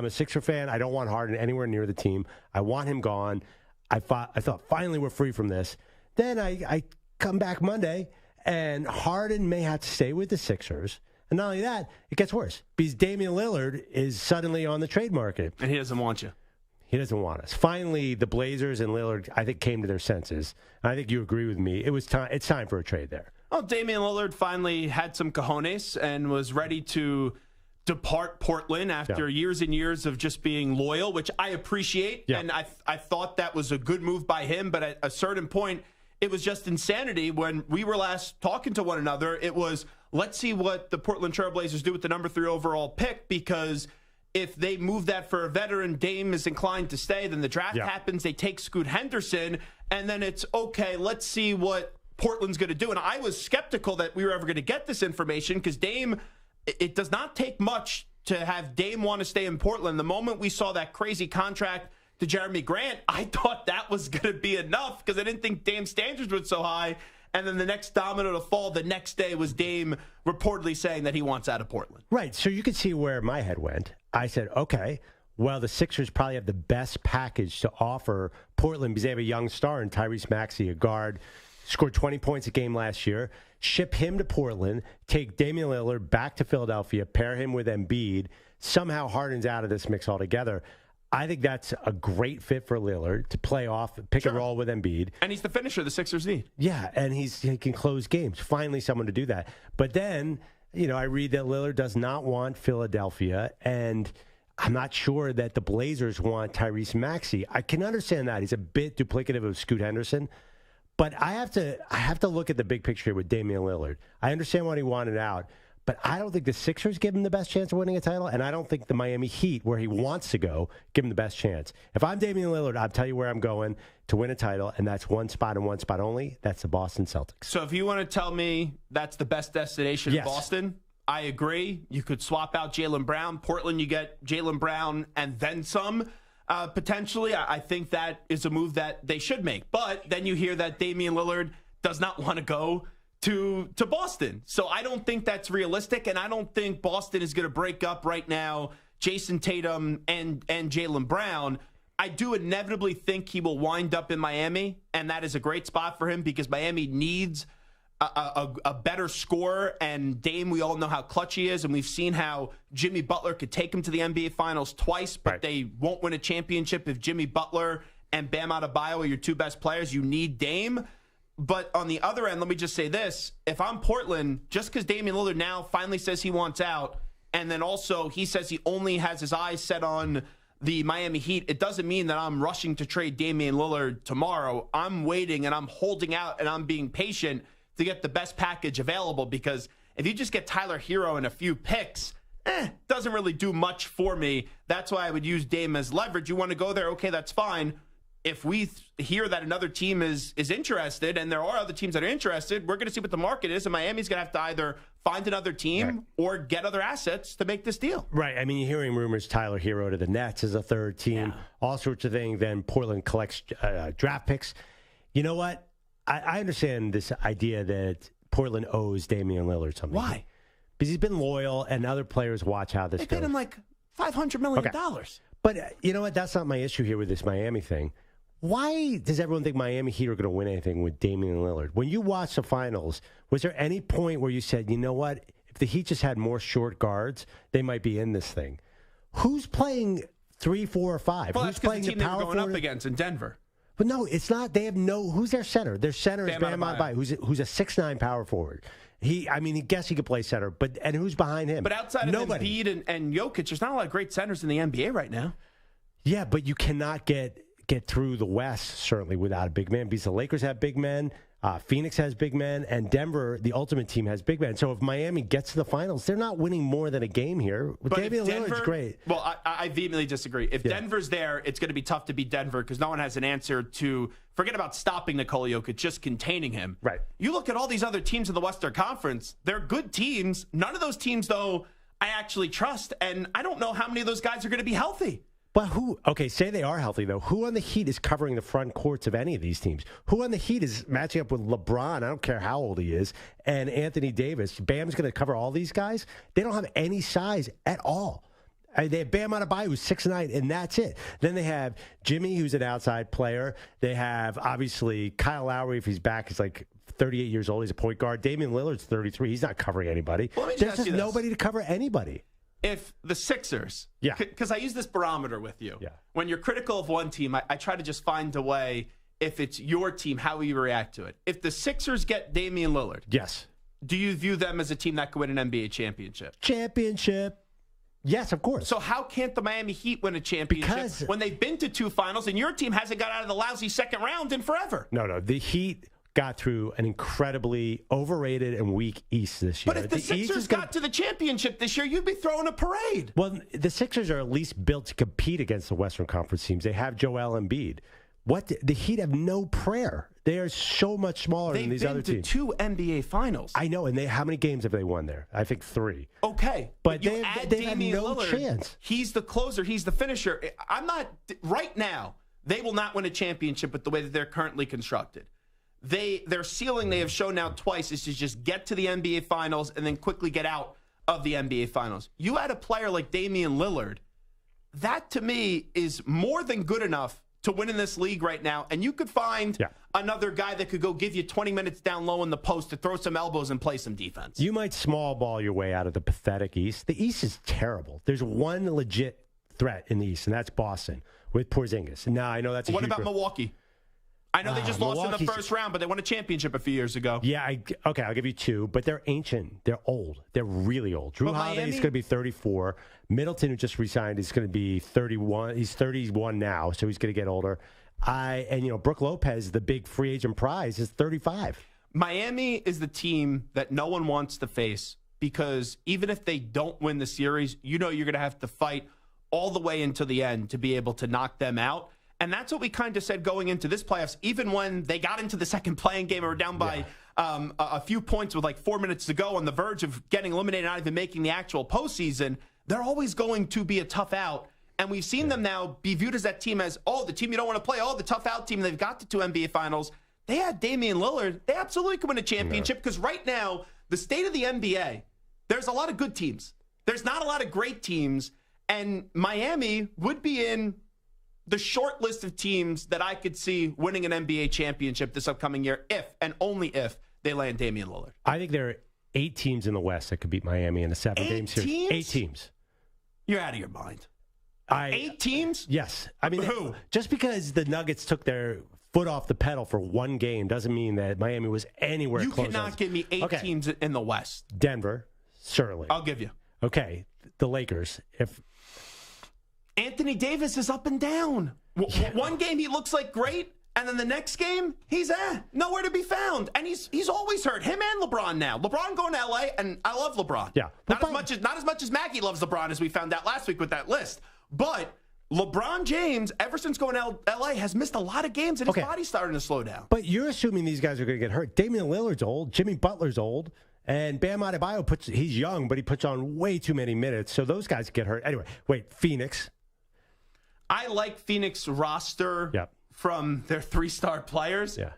I'm a Sixer fan. I don't want Harden anywhere near the team. I want him gone. I thought finally we're free from this. Then I come back Monday, and Harden may have to stay with the Sixers. And not only that, it gets worse because Damian Lillard is suddenly on the trade market. And he doesn't want you. He doesn't want us. Finally, the Blazers and Lillard, I think, came to their senses. And I think you agree with me. It was time. It's time for a trade there. Well, Damian Lillard finally had some cojones and was ready to depart Portland after years and years of just being loyal, which I appreciate. Yeah. And I thought that was a good move by him. But at a certain point, it was just insanity. When we were last talking to one another, it was, let's see what the Portland Trailblazers do with the number 3 overall pick, because if they move that for a veteran, Dame is inclined to stay, then the draft happens, they take Scoot Henderson, and then it's, okay, let's see what Portland's going to do. And I was skeptical that we were ever going to get this information because Dame, it does not take much to have Dame want to stay in Portland. The moment we saw that crazy contract to Jeremy Grant, I thought that was going to be enough because I didn't think Dame's standards were so high. And then the next domino to fall the next day was Dame reportedly saying that he wants out of Portland. Right. So you could see where my head went. I said, okay, well, the Sixers probably have the best package to offer Portland because they have a young star in Tyrese Maxey, a guard, scored 20 points a game last year. Ship him to Portland, take Damian Lillard back to Philadelphia, pair him with Embiid. Somehow Harden's out of this mix altogether. I think that's a great fit for Lillard to play off, pick and roll with Embiid. And he's the finisher the Sixers need. Yeah, and he can close games. Finally, someone to do that. But then, I read that Lillard does not want Philadelphia, and I'm not sure that the Blazers want Tyrese Maxey. I can understand that. He's a bit duplicative of Scoot Henderson. But I have to look at the big picture with Damian Lillard. I understand what he wanted out, but I don't think the Sixers give him the best chance of winning a title, and I don't think the Miami Heat, where he wants to go, give him the best chance. If I'm Damian Lillard, I'll tell you where I'm going to win a title, and that's one spot and one spot only. That's the Boston Celtics. So if you want to tell me that's the best destination in Boston, I agree. You could swap out Jaylen Brown. Portland, you get Jaylen Brown and then some. Potentially, I think that is a move that they should make. But then you hear that Damian Lillard does not want to go to Boston. So I don't think that's realistic, and I don't think Boston is going to break up right now Jason Tatum and Jaylen Brown. I do inevitably think he will wind up in Miami, and that is a great spot for him because Miami needs a better scorer, and Dame, we all know how clutch he is, and we've seen how Jimmy Butler could take him to the NBA Finals twice, but they won't win a championship if Jimmy Butler and Bam Adebayo are your two best players. You need Dame. But on the other end, let me just say this. If I'm Portland, just because Damian Lillard now finally says he wants out, and then also he says he only has his eyes set on the Miami Heat, it doesn't mean that I'm rushing to trade Damian Lillard tomorrow. I'm waiting, and I'm holding out, and I'm being patient to get the best package available, because if you just get Tyler Hero and a few picks, doesn't really do much for me. That's why I would use Dame as leverage. You want to go there, okay, that's fine. If we hear that another team is interested, and there are other teams that are interested, we're going to see what the market is, and Miami's going to have to either find another team or get other assets to make this deal. Right. I mean, you're hearing rumors Tyler Hero to the Nets as a third team, all sorts of things. Then Portland collects draft picks. You know what? I understand this idea that Portland owes Damian Lillard something. Why? Because he's been loyal, and other players watch how this goes. They paid him like $500 million. Okay. But you know what? That's not my issue here with this Miami thing. Why does everyone think Miami Heat are going to win anything with Damian Lillard? When you watched the finals, was there any point where you said, you know what? If the Heat just had more short guards, they might be in this thing. Who's playing 3, 4, or 5? Well, Who's that's because the team they were going forward? up against in Denver. But no, it's not. They have who's their center? Their center is Bam Adebayo, who's a 6'9" power forward. He guess he could play center, and who's behind him? But outside of Embiid and Jokic, there's not a lot of great centers in the NBA right now. Yeah, but you cannot get through the West, certainly, without a big man, because the Lakers have big men, Phoenix has big men, and Denver, the ultimate team, has big men. So if Miami gets to the finals, they're not winning more than a game here. But Damian Lillard's great. Well, I vehemently disagree. If Denver's there, it's going to be tough to beat Denver because no one has an answer to, forget about stopping Nikola Jokic, just containing him. Right. You look at all these other teams in the Western Conference, they're good teams. None of those teams, though, I actually trust, and I don't know how many of those guys are going to be healthy. But who, okay, say they are healthy, though. Who on the Heat is covering the front courts of any of these teams? Who on the Heat is matching up with LeBron, I don't care how old he is, and Anthony Davis? Bam's going to cover all these guys? They don't have any size at all. They have Bam Adebayo, who's 6'9", and that's it. Then they have Jimmy, who's an outside player. They have, obviously, Kyle Lowry, if he's back, he's like 38 years old. He's a point guard. Damian Lillard's 33. He's not covering anybody. Well, there's just nobody to cover anybody. If the Sixers, because I use this barometer with you. Yeah. When you're critical of one team, I try to just find a way, if it's your team, how will you react to it? If the Sixers get Damian Lillard, yes, do you view them as a team that could win an NBA championship? Yes, of course. So how can't the Miami Heat win a championship when they've been to 2 finals and your team hasn't got out of the lousy second round in forever? No. The Heat got through an incredibly overrated and weak East this year. But if the Sixers got to the championship this year, you'd be throwing a parade. Well, the Sixers are at least built to compete against the Western Conference teams. They have Joel Embiid. The Heat have no prayer. They are so much smaller than these other teams. They've been to 2 NBA finals. I know, and how many games have they won there? I think 3. Okay, but they have no Lillard, chance. He's the closer. He's the finisher. Right now, they will not win a championship with the way that they're currently constructed. Their ceiling, they have shown now twice, is to just get to the NBA Finals and then quickly get out of the NBA Finals. You add a player like Damian Lillard, that to me is more than good enough to win in this league right now. And you could find another guy that could go give you 20 minutes down low in the post to throw some elbows and play some defense. You might small ball your way out of the pathetic East. The East is terrible. There's one legit threat in the East, and that's Boston with Porzingis. Now, I know that's a What about Milwaukee? I know they just lost in the first round, but they won a championship a few years ago. Yeah, okay, I'll give you 2, but they're ancient. They're old. They're really old. Drew Holiday is going to be 34. Middleton, who just resigned, is going to be 31. He's 31 now, so he's going to get older. Brooke Lopez, the big free agent prize, is 35. Miami is the team that no one wants to face because even if they don't win the series, you know you're going to have to fight all the way into the end to be able to knock them out. And that's what we kind of said going into this playoffs, even when they got into the second playing game and were down by a few points with like 4 minutes to go on the verge of getting eliminated, not even making the actual postseason. They're always going to be a tough out. And we've seen them now be viewed as that team as, the team you don't want to play, the tough out team. They've got to 2 NBA Finals. They had Damian Lillard. They absolutely could win a championship because right now, the state of the NBA, there's a lot of good teams. There's not a lot of great teams. And Miami would be in the short list of teams that I could see winning an NBA championship this upcoming year if and only if they land Damian Lillard. I think there are 8 teams in the West that could beat Miami in a 7-game series. 8 teams? You're out of your mind. 8 teams? Yes. I mean, who? Just because the Nuggets took their foot off the pedal for 1 game doesn't mean that Miami was anywhere close. You cannot give me 8 teams in the West. Denver, certainly. I'll give you. Okay, the Lakers. If Anthony Davis is up and down. One game he looks like great, and then the next game he's nowhere to be found. And he's always hurt. Him and LeBron now. LeBron going to LA, and I love LeBron. Yeah, not as much as Maggie loves LeBron, as we found out last week with that list. But LeBron James, ever since going to LA, has missed a lot of games, and his body's starting to slow down. But you're assuming these guys are going to get hurt. Damian Lillard's old. Jimmy Butler's old. And Bam Adebayo he's young, but he puts on way too many minutes. So those guys get hurt. Anyway, Phoenix. I like Phoenix roster from their 3-star players. Yeah.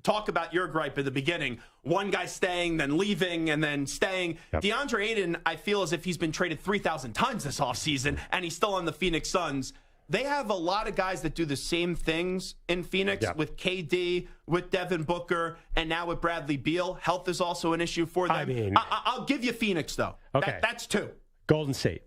Talk about your gripe at the beginning. One guy staying, then leaving, and then staying. Yep. DeAndre Ayton, I feel as if he's been traded 3,000 times this offseason, and he's still on the Phoenix Suns. They have a lot of guys that do the same things in Phoenix with KD, with Devin Booker, and now with Bradley Beal. Health is also an issue for them. I mean, I'll give you Phoenix, though. Okay. That's 2. Golden State.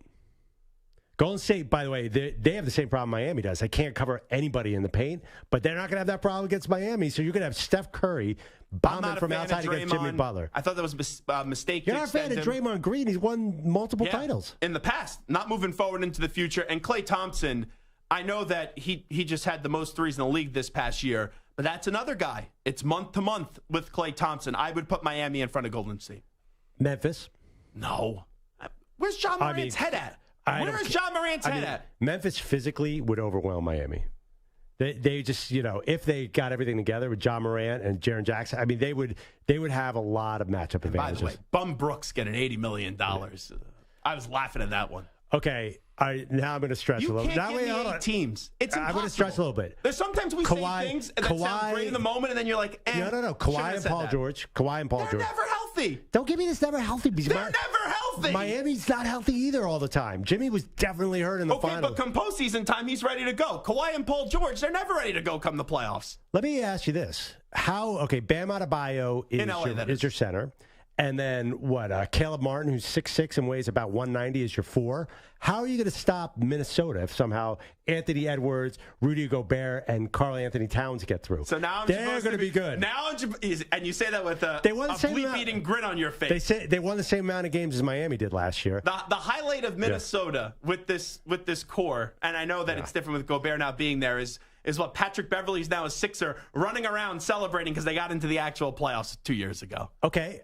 Golden State, by the way, they have the same problem Miami does. They can't cover anybody in the paint, but they're not going to have that problem against Miami. So you're going to have Steph Curry bombing from outside against Jimmy Butler. I thought that was a mistake. You're not a fan of Draymond Green. He's won multiple titles. In the past, not moving forward into the future. And Klay Thompson, I know that he just had the most threes in the league this past year, but that's another guy. It's month to month with Klay Thompson. I would put Miami in front of Golden State. Memphis? No. Where's John Morant's head at? Where is John Morant's head at? Memphis physically would overwhelm Miami. They just, if they got everything together with John Morant and Jaren Jackson, I mean, they would have a lot of matchup advantages. By the way, Bum Brooks getting $80 million. I was laughing at that one. Okay, now I'm going to stretch a little bit. You can't give me 8 teams. It's impossible. I'm going to stretch a little bit. There's sometimes we say things that sound great in the moment, and then you're like, No. Kawhi and Paul George. They're never healthy. Don't give me this never healthy. They're never healthy. healthy. Miami's not healthy either all the time. Jimmy was definitely hurt in the finals. Okay, but come postseason time, he's ready to go. Kawhi and Paul George, they're never ready to go come the playoffs. Let me ask you this. Bam Adebayo is your center. And then Caleb Martin, who's 6'6" and weighs about 190, is your 4. How are you going to stop Minnesota if somehow Anthony Edwards, Rudy Gobert, and Karl Anthony Towns get through? So now they're going to be good. Now, and you say that with a bleep-eating grin on your face. They say they won the same amount of games as Miami did last year. The highlight of Minnesota with this core, and I know that it's different with Gobert not being there, is what Patrick Beverley's now a Sixer running around celebrating because they got into the actual playoffs 2 years ago. Okay.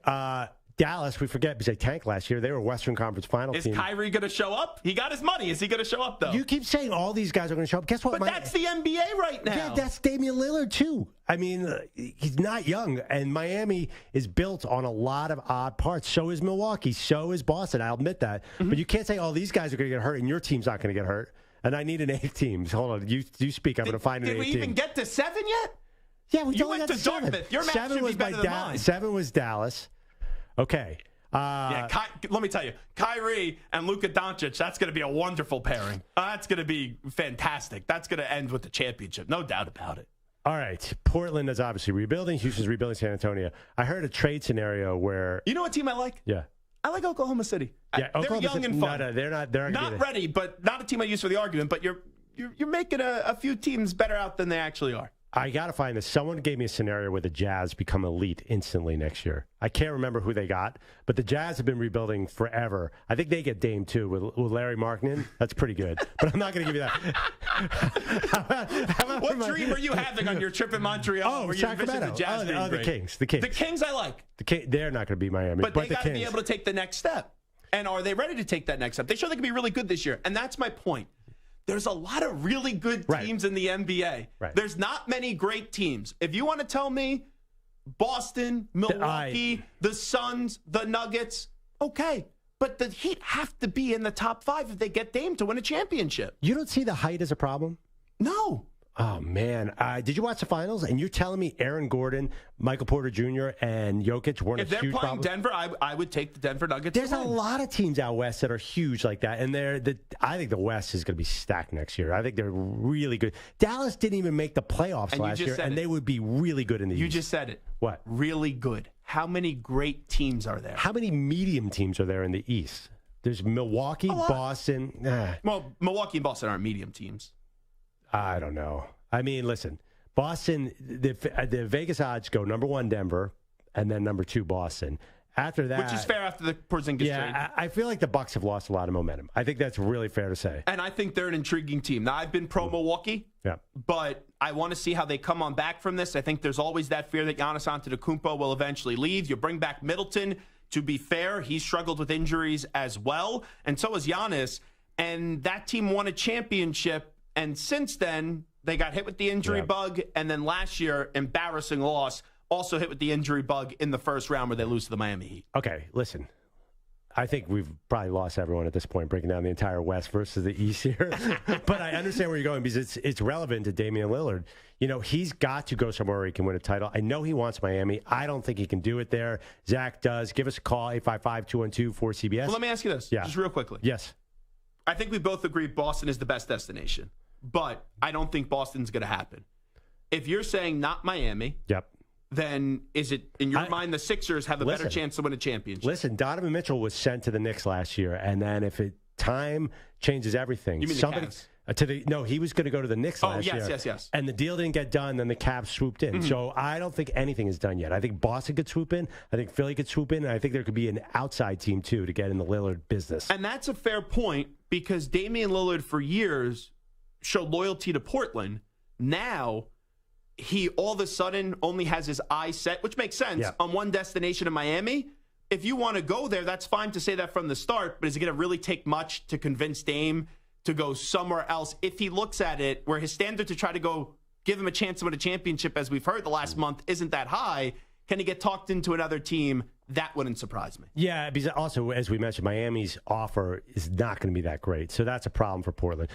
Dallas, we forget because they tanked last year. They were a Western Conference Final team. Is Kyrie going to show up? He got his money. Is he going to show up, though? You keep saying all these guys are going to show up. Guess what? But that's the NBA right now. Yeah, that's Damian Lillard, too. I mean, he's not young, and Miami is built on a lot of odd parts. So is Milwaukee. So is Boston. I'll admit that. Mm-hmm. But you can't say all these guys are going to get hurt, and your team's not going to get hurt. And I need an 8th team. Hold on. You speak. I'm going to find an 8th team. Did we even get to 7 yet? Yeah, we you went to Dartmouth. Your match should be better than mine. 7 was Dallas. Okay. Let me tell you, Kyrie and Luka Doncic, that's going to be a wonderful pairing. That's going to be fantastic. That's going to end with the championship. No doubt about it. All right. Portland is obviously rebuilding. Houston's rebuilding San Antonio. I heard a trade scenario where... You know what team I like? Yeah. I like Oklahoma City. Yeah, they're young and fun. No, they're not ready, but not a team I use for the argument. But you're making a few teams better out than they actually are. I got to find this. Someone gave me a scenario where the Jazz become elite instantly next year. I can't remember who they got, but the Jazz have been rebuilding forever. I think they get Dame, too, with Larry Markkinen. That's pretty good, but I'm not going to give you that. What dream are you having on your trip in Montreal where you visit the Jazz? The Kings. The Kings I like. They're not going to be Miami. But they got to be able to take the next step. And are they ready to take that next step? They show they can be really good this year, and that's my point. There's a lot of really good teams in the NBA. Right. There's not many great teams. If you want to tell me Boston, Milwaukee, the Suns, the Nuggets, okay. But the Heat have to be in the top 5 if they get Dame to win a championship. You don't see the height as a problem? No. Oh, man. Did you watch the finals? And you're telling me Aaron Gordon, Michael Porter Jr., and Jokic weren't a huge problem? If they're playing Denver, I would take the Denver Nuggets. There's a lot of teams out west that are huge like that. And I think the West is going to be stacked next year. I think they're really good. Dallas didn't even make the playoffs last year, and they would be really good in the East. You just said it. What? Really good. How many great teams are there? How many medium teams are there in the East? There's Milwaukee, Boston. Well, Milwaukee and Boston aren't medium teams. I don't know. I mean, listen, Boston, the Vegas odds go number 1, Denver, and then number 2, Boston. After that, which is fair after the Porzingis trade. Yeah, I feel like the Bucks have lost a lot of momentum. I think that's really fair to say. And I think they're an intriguing team. Now, I've been pro Milwaukee, but I want to see how they come on back from this. I think there's always that fear that Giannis Antetokounmpo will eventually leave. You bring back Middleton. To be fair, he struggled with injuries as well, and so has Giannis. And that team won a championship, and since then, they got hit with the injury bug, and then last year, embarrassing loss, also hit with the injury bug in the first round where they lose to the Miami Heat. Okay, listen. I think we've probably lost everyone at this point, breaking down the entire West versus the East here. But I understand where you're going because it's relevant to Damian Lillard. You know, he's got to go somewhere where he can win a title. I know he wants Miami. I don't think he can do it there. Zach does. Give us a call, 855-212-4CBS. Well, let me ask you this, just real quickly. Yes. I think we both agree Boston is the best destination, but I don't think Boston's going to happen. If you're saying not Miami, then is it, in your mind, the Sixers have a better chance to win a championship? Listen, Donovan Mitchell was sent to the Knicks last year, and then time changes everything. You mean the Cavs? No, he was going to go to the Knicks last year. Yes. And the deal didn't get done, then the Cavs swooped in. So I don't think anything is done yet. I think Boston could swoop in. I think Philly could swoop in. And I think there could be an outside team, too, to get in the Lillard business. And that's a fair point because Damian Lillard, for years, showed loyalty to Portland. Now, he all of a sudden only has his eyes set, which makes sense, on one destination in Miami. If you want to go there, that's fine to say that from the start, but is it going to really take much to convince Dame to go somewhere else if he looks at it where his standard to try to go give him a chance to win a championship, as we've heard the last month, isn't that high? Can he get talked into another team? That wouldn't surprise me. Yeah, because also, as we mentioned, Miami's offer is not going to be that great. So that's a problem for Portland.